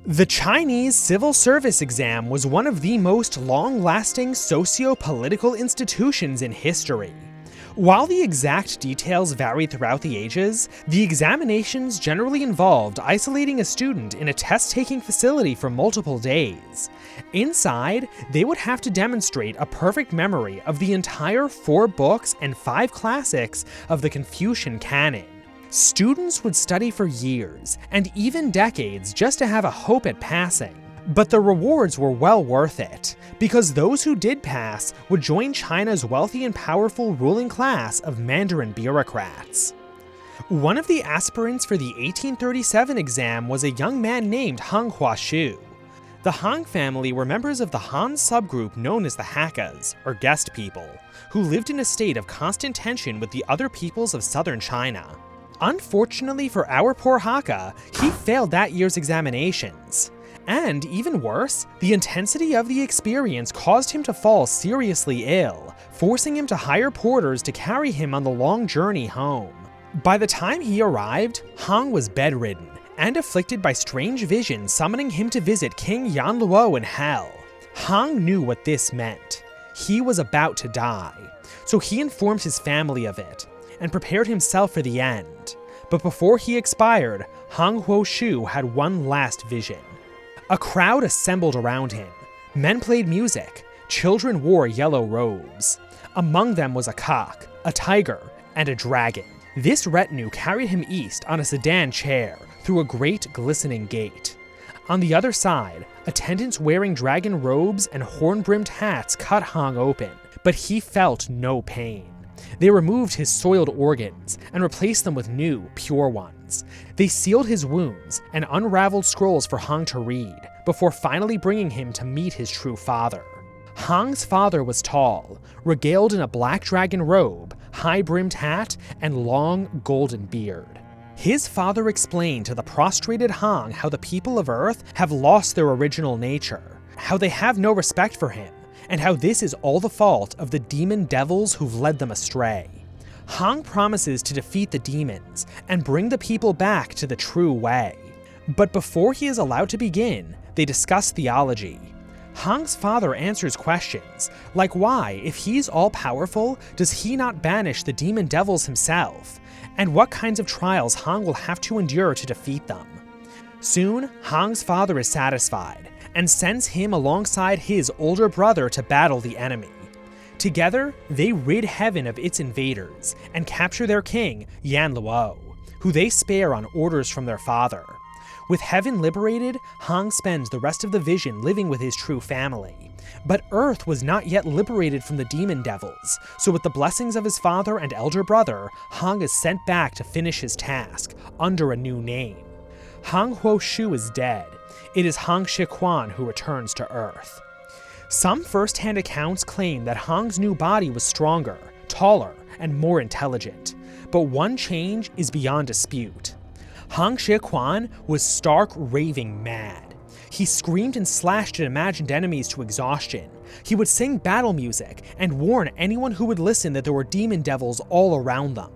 The Chinese civil service exam was one of the most long-lasting socio-political institutions in history. While the exact details varied throughout the ages, the examinations generally involved isolating a student in a test-taking facility for multiple days. Inside, they would have to demonstrate a perfect memory of the entire 4 books and 5 classics of the Confucian canon. Students would study for years, and even decades, just to have a hope at passing. But the rewards were well worth it, because those who did pass would join China's wealthy and powerful ruling class of Mandarin bureaucrats. One of the aspirants for the 1837 exam was a young man named Han Huashu. The Han family were members of the Han subgroup known as the Hakkas, or guest people, who lived in a state of constant tension with the other peoples of southern China. Unfortunately for our poor Hakka, he failed that year's examinations. And even worse, the intensity of the experience caused him to fall seriously ill, forcing him to hire porters to carry him on the long journey home. By the time he arrived, Han was bedridden and afflicted by strange visions summoning him to visit King Yan Luo in hell. Han knew what this meant. He was about to die, so he informed his family of it and prepared himself for the end. But before he expired, Han Huashu had one last vision. A crowd assembled around him. Men played music. Children wore yellow robes. Among them was a cock, a tiger, and a dragon. This retinue carried him east on a sedan chair through a great glistening gate. On the other side, attendants wearing dragon robes and horn-brimmed hats cut Han open, but he felt no pain. They removed his soiled organs and replaced them with new, pure ones. They sealed his wounds and unraveled scrolls for Han to read, before finally bringing him to meet his true father. Han's father was tall, regaled in a black dragon robe, high-brimmed hat, and long, golden beard. His father explained to the prostrated Han how the people of Earth have lost their original nature, how they have no respect for him, and how this is all the fault of the demon devils who've led them astray. Han promises to defeat the demons and bring the people back to the true way. But before he is allowed to begin, they discuss theology. Han's father answers questions, like why, if he's all-powerful, does he not banish the demon devils himself? And what kinds of trials Han will have to endure to defeat them. Soon, Han's father is satisfied, and sends him alongside his older brother to battle the enemy. Together, they rid heaven of its invaders, and capture their king, Yan Luo, who they spare on orders from their father. With heaven liberated, Han spends the rest of the vision living with his true family. But Earth was not yet liberated from the demon devils, so with the blessings of his father and elder brother, Han is sent back to finish his task, under a new name. Han Huashu is dead. It is Han Xiuquan who returns to Earth. Some first-hand accounts claim that Han's new body was stronger, taller, and more intelligent, but one change is beyond dispute. Han Xiuquan was stark raving mad. He screamed and slashed at imagined enemies to exhaustion. He would sing battle music and warn anyone who would listen that there were demon devils all around them.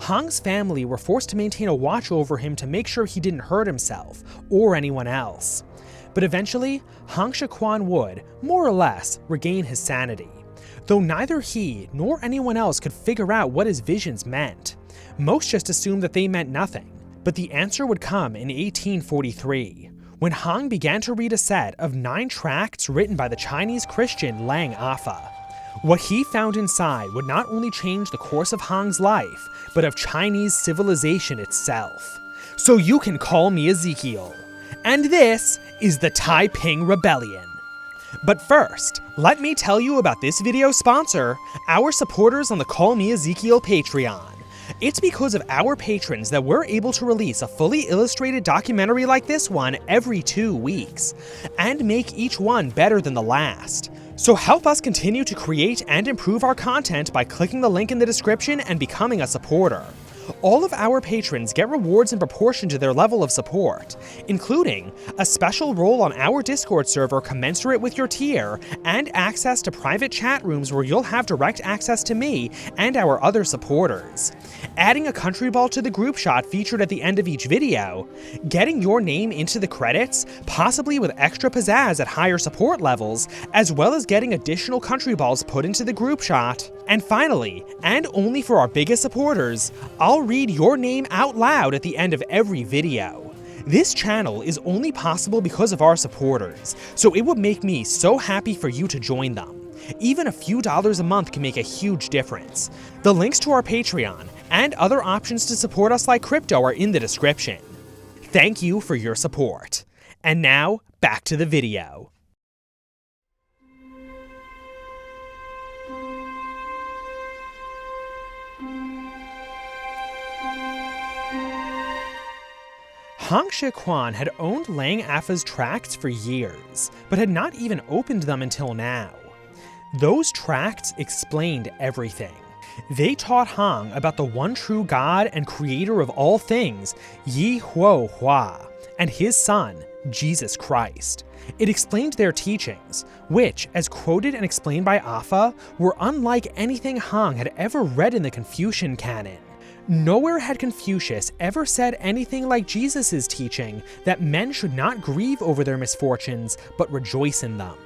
Han's family were forced to maintain a watch over him to make sure he didn't hurt himself or anyone else. But eventually, Han Xiuquan would, more or less, regain his sanity, though neither he nor anyone else could figure out what his visions meant. Most just assumed that they meant nothing, but the answer would come in 1843, when Han began to read a set of 9 tracts written by the Chinese Christian Lang Afa. What he found inside would not only change the course of Han's life, but of Chinese civilization itself. So you can call me Ezekiel. And this is the Taiping Rebellion. But first, let me tell you about this video's sponsor, our supporters on the CallMeEzekiel Patreon. It's because of our patrons that we're able to release a fully illustrated documentary like this one every 2 weeks, and make each one better than the last. So help us continue to create and improve our content by clicking the link in the description and becoming a supporter. All of our patrons get rewards in proportion to their level of support, including a special role on our Discord server commensurate with your tier, and access to private chat rooms where you'll have direct access to me and our other supporters, adding a Countryball to the group shot featured at the end of each video, getting your name into the credits, possibly with extra pizzazz at higher support levels, as well as getting additional Countryballs put into the group shot. And finally, and only for our biggest supporters, I'll read your name out loud at the end of every video. This channel is only possible because of our supporters, so it would make me so happy for you to join them. Even a few dollars a month can make a huge difference. The links to our Patreon and other options to support us like crypto are in the description. Thank you for your support. And now, back to the video. Xiuquan had owned Lang Afa's tracts for years, but had not even opened them until now. Those tracts explained everything. They taught Hang about the one true God and creator of all things, Yi Huo Hua, and his son, Jesus Christ. It explained their teachings, which, as quoted and explained by Afa, were unlike anything Hang had ever read in the Confucian canon. Nowhere had Confucius ever said anything like Jesus' teaching that men should not grieve over their misfortunes, but rejoice in them.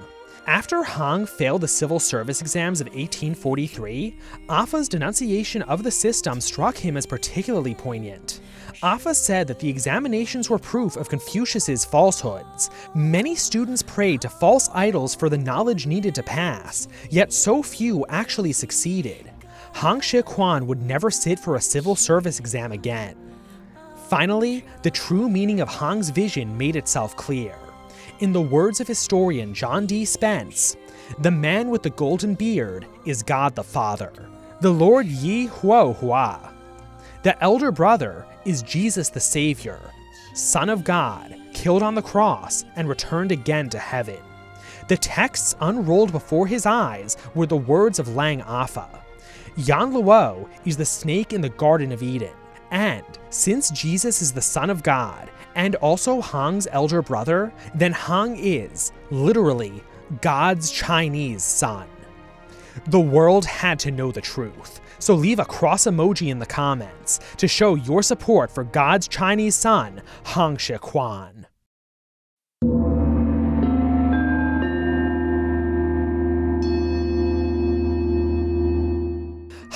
After Hang failed the civil service exams of 1843, Afa's denunciation of the system struck him as particularly poignant. Afa said that the examinations were proof of Confucius's falsehoods. Many students prayed to false idols for the knowledge needed to pass, yet so few actually succeeded. Xiuquan would never sit for a civil service exam again. Finally, the true meaning of Hang's vision made itself clear. In the words of historian John D. Spence, the man with the golden beard is God the Father, the Lord Yi Huo Hua. The elder brother is Jesus the Savior, Son of God, killed on the cross and returned again to heaven. The texts unrolled before his eyes were the words of Lang Afa. Yan Luo is the snake in the Garden of Eden, and since Jesus is the Son of God and also Hang's elder brother, then Hang is, literally, God's Chinese son. The world had to know the truth, so leave a cross emoji in the comments to show your support for God's Chinese son, Xiuquan.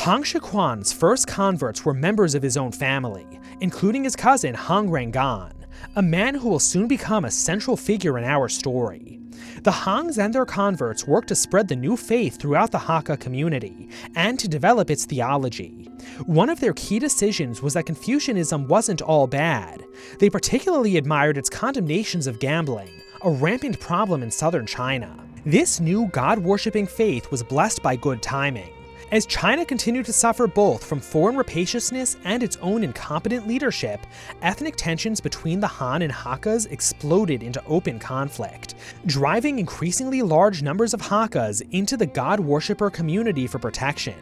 Xiuquan's first converts were members of his own family, including his cousin Hang Rangan, a man who will soon become a central figure in our story. The Hangs and their converts worked to spread the new faith throughout the Hakka community, and to develop its theology. One of their key decisions was that Confucianism wasn't all bad. They particularly admired its condemnations of gambling, a rampant problem in southern China. This new God-worshipping faith was blessed by good timing. As China continued to suffer both from foreign rapaciousness and its own incompetent leadership, ethnic tensions between the Han and Hakkas exploded into open conflict, driving increasingly large numbers of Hakkas into the God-worshipper community for protection.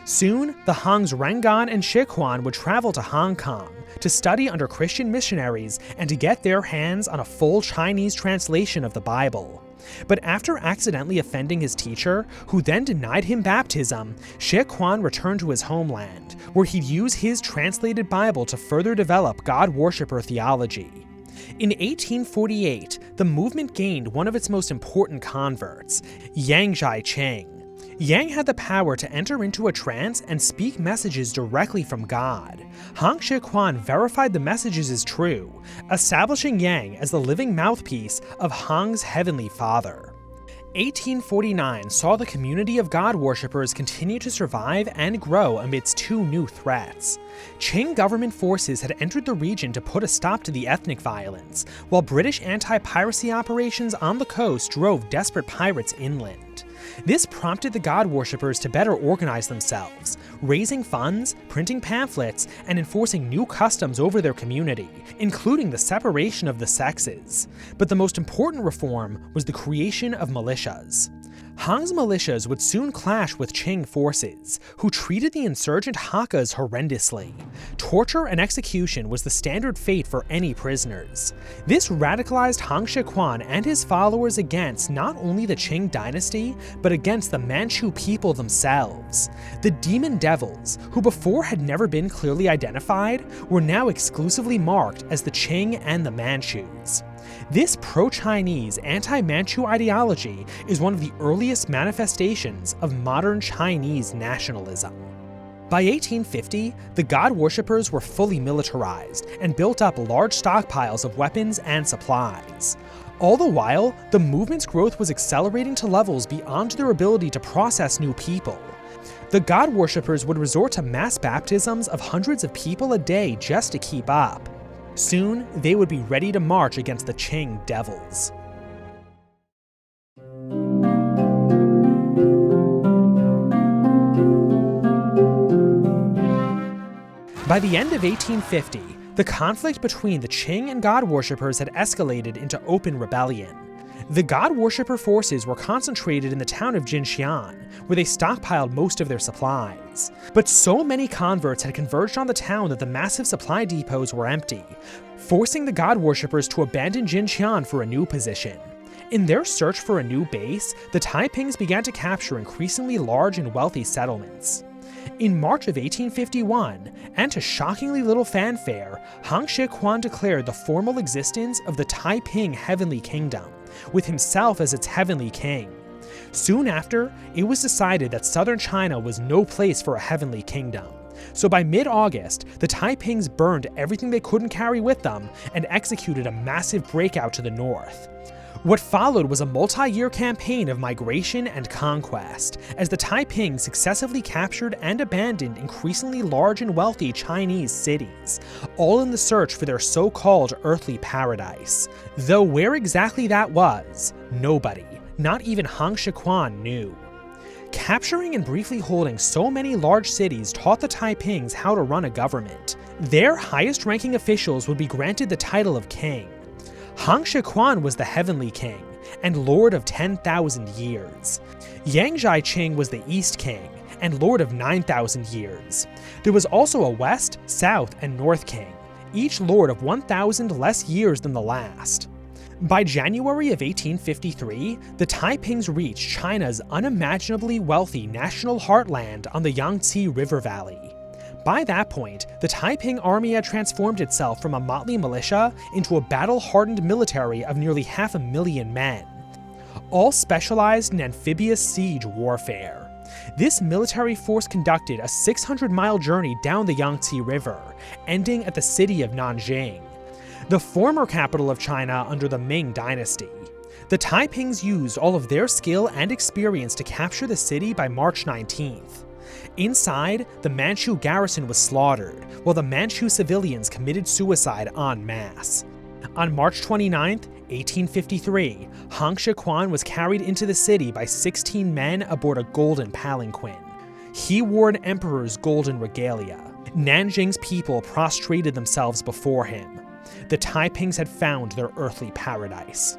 Soon, the Hangs Rangan and Xiuquan would travel to Hong Kong to study under Christian missionaries and to get their hands on a full Chinese translation of the Bible. But after accidentally offending his teacher, who then denied him baptism, Xiuquan returned to his homeland, where he'd use his translated Bible to further develop God-worshipper theology. In 1848, the movement gained one of its most important converts, Yang Zhicheng. Yang had the power to enter into a trance and speak messages directly from God. Xiuquan verified the messages as true, establishing Yang as the living mouthpiece of Hang's Heavenly Father. 1849 saw the community of God worshippers continue to survive and grow amidst two new threats. Qing government forces had entered the region to put a stop to the ethnic violence, while British anti-piracy operations on the coast drove desperate pirates inland. This prompted the God worshippers to better organize themselves, raising funds, printing pamphlets, and enforcing new customs over their community, including the separation of the sexes. But the most important reform was the creation of militias. Hang's militias would soon clash with Qing forces, who treated the insurgent Hakkas horrendously. Torture and execution was the standard fate for any prisoners. This radicalized Han Xiuquan and his followers against not only the Qing dynasty, but against the Manchu people themselves. The demon devils, who before had never been clearly identified, were now exclusively marked as the Qing and the Manchus. This pro-Chinese, anti-Manchu ideology is one of the earliest manifestations of modern Chinese nationalism. By 1850, the god worshippers were fully militarized and built up large stockpiles of weapons and supplies. All the while, the movement's growth was accelerating to levels beyond their ability to process new people. The god worshippers would resort to mass baptisms of hundreds of people a day just to keep up. Soon, they would be ready to march against the Qing devils. By the end of 1850, the conflict between the Qing and god worshippers had escalated into open rebellion. The god worshipper forces were concentrated in the town of Jinxian, where they stockpiled most of their supplies. But so many converts had converged on the town that the massive supply depots were empty, forcing the god worshippers to abandon Jinxian for a new position. In their search for a new base, the Taipings began to capture increasingly large and wealthy settlements. In March of 1851, and to shockingly little fanfare, Han Xiuquan declared the formal existence of the Taiping Heavenly Kingdom, with himself as its heavenly king. Soon after, it was decided that southern China was no place for a heavenly kingdom. So by mid-August, the Taipings burned everything they couldn't carry with them and executed a massive breakout to the north. What followed was a multi-year campaign of migration and conquest, as the Taiping successively captured and abandoned increasingly large and wealthy Chinese cities, all in the search for their so-called earthly paradise. Though where exactly that was, nobody, not even Han Xiuquan, knew. Capturing and briefly holding so many large cities taught the Taipings how to run a government. Their highest-ranking officials would be granted the title of king. Han Xiuquan was the heavenly king, and lord of 10,000 years. Yang Zhiqing was the east king, and lord of 9,000 years. There was also a west, south, and north king, each lord of 1,000 less years than the last. By January of 1853, the Taipings reached China's unimaginably wealthy national heartland on the Yangtze River Valley. By that point, the Taiping army had transformed itself from a motley militia into a battle-hardened military of nearly 500,000 men, all specialized in amphibious siege warfare. This military force conducted a 600-mile journey down the Yangtze River, ending at the city of Nanjing, the former capital of China under the Ming dynasty. The Taipings used all of their skill and experience to capture the city by March 19th. Inside, the Manchu garrison was slaughtered, while the Manchu civilians committed suicide en masse. On March 29, 1853, Han Xiuquan was carried into the city by 16 men aboard a golden palanquin. He wore an emperor's golden regalia. Nanjing's people prostrated themselves before him. The Taipings had found their earthly paradise.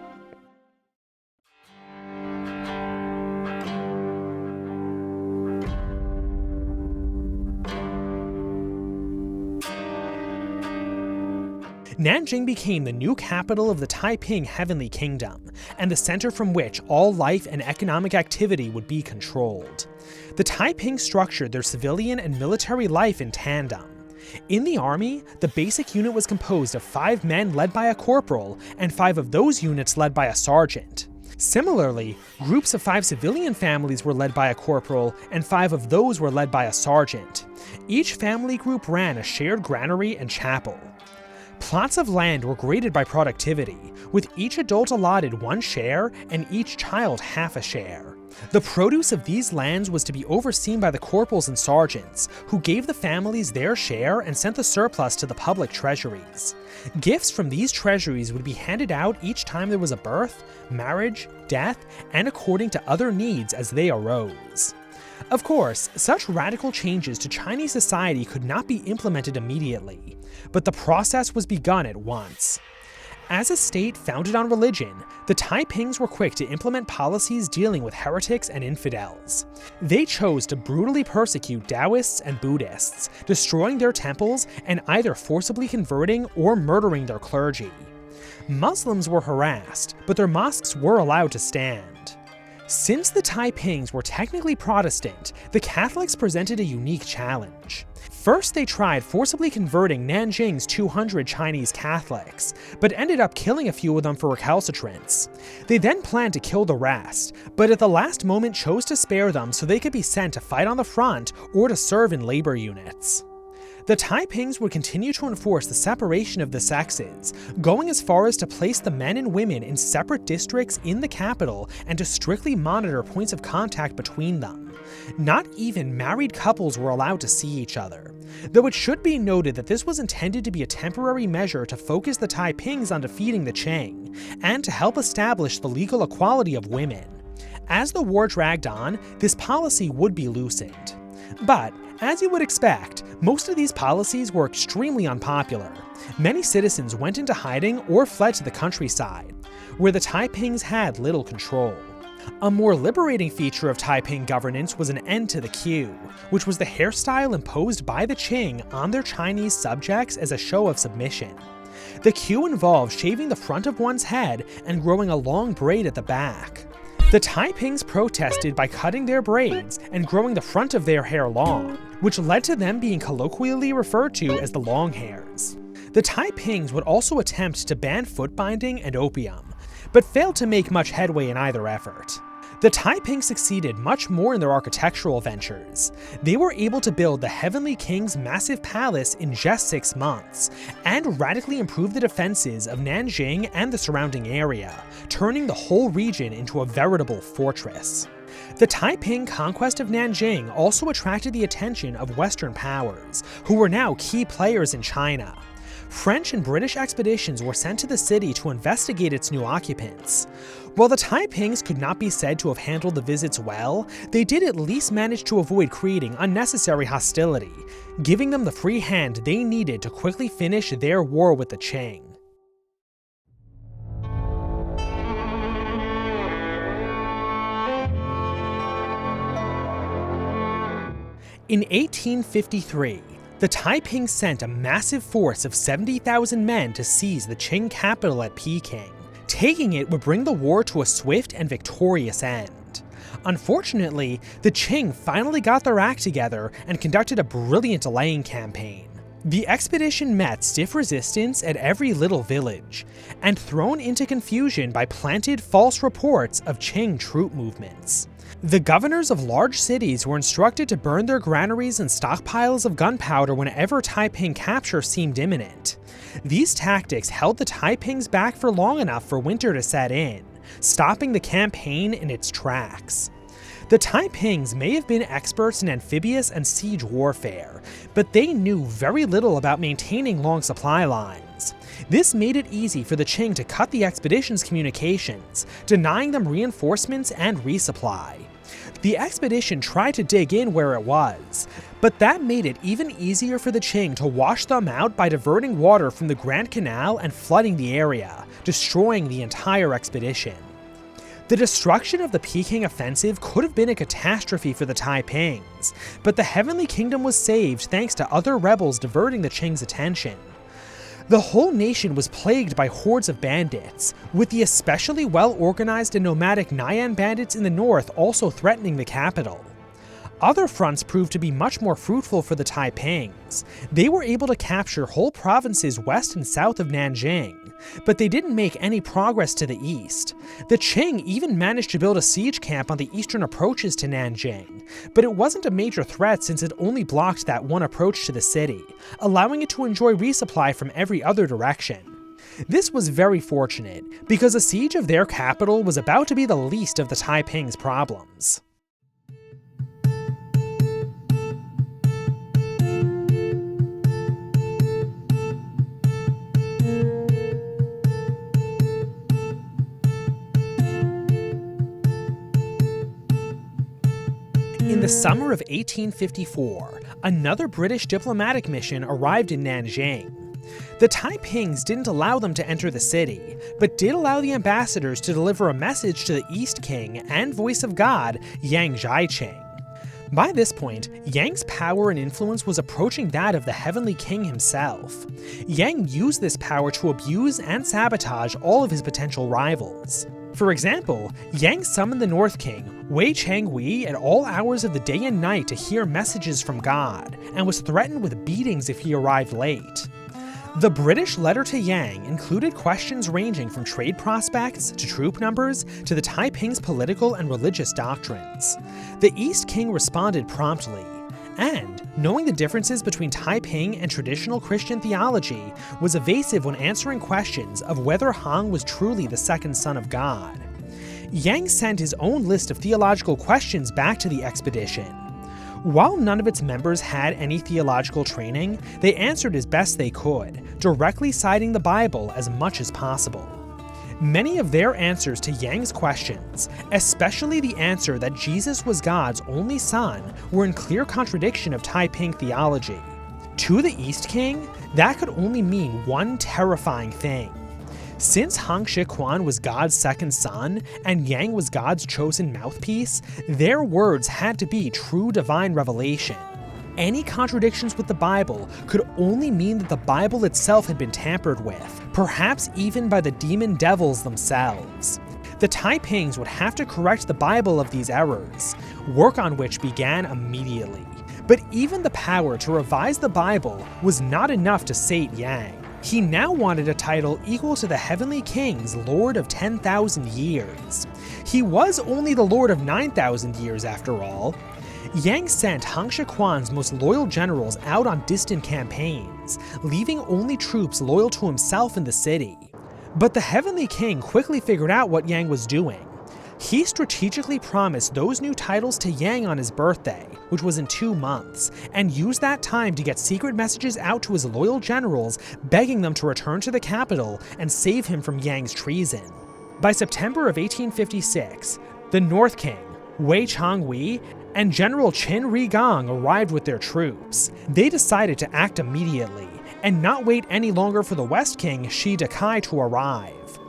Nanjing became the new capital of the Taiping Heavenly Kingdom, and the center from which all life and economic activity would be controlled. The Taiping structured their civilian and military life in tandem. In the army, the basic unit was composed of 5 men led by a corporal, and 5 of those units led by a sergeant. Similarly, groups of 5 civilian families were led by a corporal, and 5 of those were led by a sergeant. Each family group ran a shared granary and chapel. Plots of land were graded by productivity, with each adult allotted 1 share and each child half a share. The produce of these lands was to be overseen by the corporals and sergeants, who gave the families their share and sent the surplus to the public treasuries. Gifts from these treasuries would be handed out each time there was a birth, marriage, death, and according to other needs as they arose. Of course, such radical changes to Chinese society could not be implemented immediately, but the process was begun at once. As a state founded on religion, the Taipings were quick to implement policies dealing with heretics and infidels. They chose to brutally persecute Taoists and Buddhists, destroying their temples and either forcibly converting or murdering their clergy. Muslims were harassed, but their mosques were allowed to stand. Since the Taipings were technically Protestant, the Catholics presented a unique challenge. First, they tried forcibly converting Nanjing's 200 Chinese Catholics, but ended up killing a few of them for recalcitrance. They then planned to kill the rest, but at the last moment chose to spare them so they could be sent to fight on the front or to serve in labor units. The Taipings would continue to enforce the separation of the sexes, going as far as to place the men and women in separate districts in the capital and to strictly monitor points of contact between them. Not even married couples were allowed to see each other, though it should be noted that this was intended to be a temporary measure to focus the Taipings on defeating the Qing, and to help establish the legal equality of women. As the war dragged on, this policy would be loosened. But, as you would expect, most of these policies were extremely unpopular. Many citizens went into hiding or fled to the countryside, where the Taipings had little control. A more liberating feature of Taiping governance was an end to the queue, which was the hairstyle imposed by the Qing on their Chinese subjects as a show of submission. The queue involved shaving the front of one's head and growing a long braid at the back. The Taipings protested by cutting their braids and growing the front of their hair long, which led to them being colloquially referred to as the long hairs. The Taipings would also attempt to ban foot binding and opium, but failed to make much headway in either effort. The Taiping succeeded much more in their architectural ventures. They were able to build the Heavenly King's massive palace in just 6 months, and radically improve the defenses of Nanjing and the surrounding area, turning the whole region into a veritable fortress. The Taiping conquest of Nanjing also attracted the attention of Western powers, who were now key players in China. French and British expeditions were sent to the city to investigate its new occupants. While the Taipings could not be said to have handled the visits well, they did at least manage to avoid creating unnecessary hostility, giving them the free hand they needed to quickly finish their war with the Qing. In 1853, the Taiping sent a massive force of 70,000 men to seize the Qing capital at Peking. Taking it would bring the war to a swift and victorious end. Unfortunately, the Qing finally got their act together and conducted a brilliant delaying campaign. The expedition met stiff resistance at every little village, and thrown into confusion by planted false reports of Qing troop movements. The governors of large cities were instructed to burn their granaries and stockpiles of gunpowder whenever Taiping capture seemed imminent. These tactics held the Taipings back for long enough for winter to set in, stopping the campaign in its tracks. The Taipings may have been experts in amphibious and siege warfare, but they knew very little about maintaining long supply lines. This made it easy for the Qing to cut the expedition's communications, denying them reinforcements and resupply. The expedition tried to dig in where it was, but that made it even easier for the Qing to wash them out by diverting water from the Grand Canal and flooding the area, destroying the entire expedition. The destruction of the Peking offensive could have been a catastrophe for the Taipings, but the Heavenly Kingdom was saved thanks to other rebels diverting the Qing's attention. The whole nation was plagued by hordes of bandits, with the especially well-organized and nomadic Nyan bandits in the north also threatening the capital. Other fronts proved to be much more fruitful for the Taipings. They were able to capture whole provinces west and south of Nanjing, but they didn't make any progress to the east. The Qing even managed to build a siege camp on the eastern approaches to Nanjing, but it wasn't a major threat since it only blocked that one approach to the city, allowing it to enjoy resupply from every other direction. This was very fortunate, because a siege of their capital was about to be the least of the Taiping's problems. In the summer of 1854, another British diplomatic mission arrived in Nanjing. The Taipings didn't allow them to enter the city, but did allow the ambassadors to deliver a message to the East King and voice of God, Yang Xiuqing. By this point, Yang's power and influence was approaching that of the Heavenly King himself. Yang used this power to abuse and sabotage all of his potential rivals. For example, Yang summoned the North King, Wei Changhui, at all hours of the day and night to hear messages from God, and was threatened with beatings if he arrived late. The British letter to Yang included questions ranging from trade prospects to troop numbers to the Taiping's political and religious doctrines. The East King responded promptly, and, knowing the differences between Taiping and traditional Christian theology, was evasive when answering questions of whether Hong was truly the second son of God. Yang sent his own list of theological questions back to the expedition. While none of its members had any theological training, they answered as best they could, directly citing the Bible as much as possible. Many of their answers to Yang's questions, especially the answer that Jesus was God's only son, were in clear contradiction of Taiping theology. To the East King, that could only mean one terrifying thing. Since Xiuquan was God's second son, and Yang was God's chosen mouthpiece, their words had to be true divine revelation. Any contradictions with the Bible could only mean that the Bible itself had been tampered with, perhaps even by the demon devils themselves. The Taipings would have to correct the Bible of these errors, work on which began immediately. But even the power to revise the Bible was not enough to sate Yang. He now wanted a title equal to the Heavenly King's Lord of 10,000 years. He was only the Lord of 9,000 years after all. Yang sent Xiuquan's most loyal generals out on distant campaigns, leaving only troops loyal to himself in the city. But the Heavenly King quickly figured out what Yang was doing. He strategically promised those new titles to Yang on his birthday, which was in 2 months, and used that time to get secret messages out to his loyal generals, begging them to return to the capital and save him from Yang's treason. By September of 1856, the North King, Wei Changhui, and General Qin Rigong arrived with their troops. They decided to act immediately, and not wait any longer for the West King, Shi Dekai, to arrive.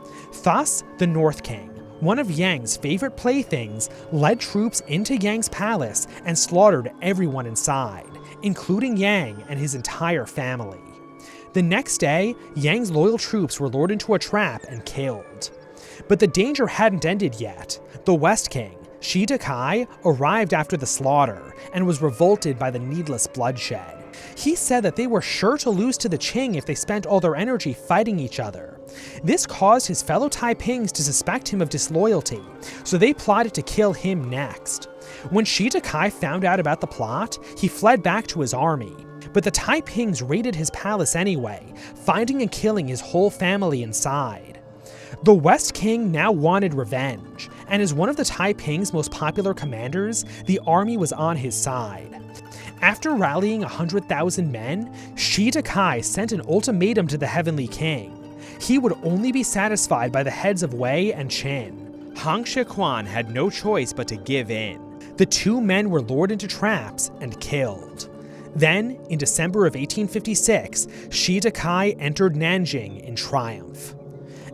Thus, the North King, one of Yang's favorite playthings, led troops into Yang's palace and slaughtered everyone inside, including Yang and his entire family. The next day, Yang's loyal troops were lured into a trap and killed. But the danger hadn't ended yet. The West King, Shi Dekai, arrived after the slaughter and was revolted by the needless bloodshed. He said that they were sure to lose to the Qing if they spent all their energy fighting each other. This caused his fellow Taipings to suspect him of disloyalty, so they plotted to kill him next. When Shi Dekai found out about the plot, he fled back to his army. But the Taipings raided his palace anyway, finding and killing his whole family inside. The West King now wanted revenge, and as one of the Taiping's most popular commanders, the army was on his side. After rallying 100,000 men, Shi Dekai sent an ultimatum to the Heavenly King. He would only be satisfied by the heads of Wei and Qin. Xiuquan had no choice but to give in. The two men were lured into traps and killed. Then, in December of 1856, Shi Dekai entered Nanjing in triumph.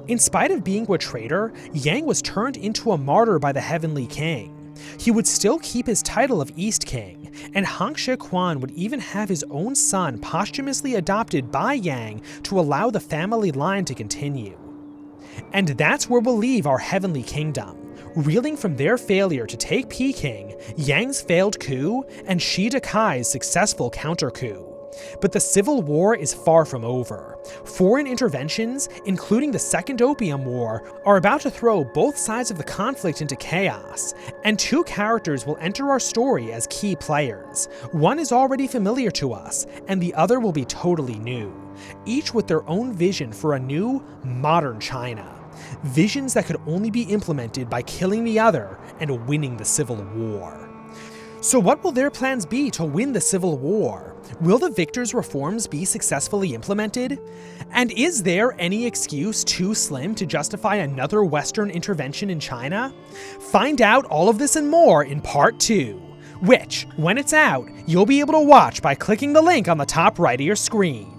In spite of being a traitor, Yang was turned into a martyr by the Heavenly King. He would still keep his title of East King, and Xiuquan would even have his own son posthumously adopted by Yang to allow the family line to continue. And that's where we'll leave our Heavenly Kingdom, reeling from their failure to take Peking, Yang's failed coup, and Shi Dekai's successful counter-coup. But the Civil War is far from over. Foreign interventions, including the Second Opium War, are about to throw both sides of the conflict into chaos, and two characters will enter our story as key players. One is already familiar to us, and the other will be totally new, each with their own vision for a new, modern China. Visions that could only be implemented by killing the other and winning the Civil War. So what will their plans be to win the Civil War? Will the victors' reforms be successfully implemented? And is there any excuse too slim to justify another Western intervention in China? Find out all of this and more in Part 2, which, when it's out, you'll be able to watch by clicking the link on the top right of your screen.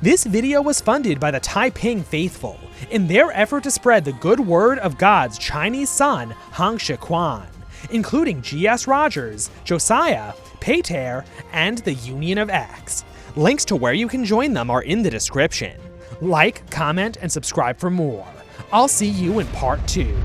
This video was funded by the Taiping faithful in their effort to spread the good word of God's Chinese son, Xiuquan, including G.S. Rogers, Josiah, Pater, and the Union of X. Links to where you can join them are in the description. Like, comment, and subscribe for more. I'll see you in part 2.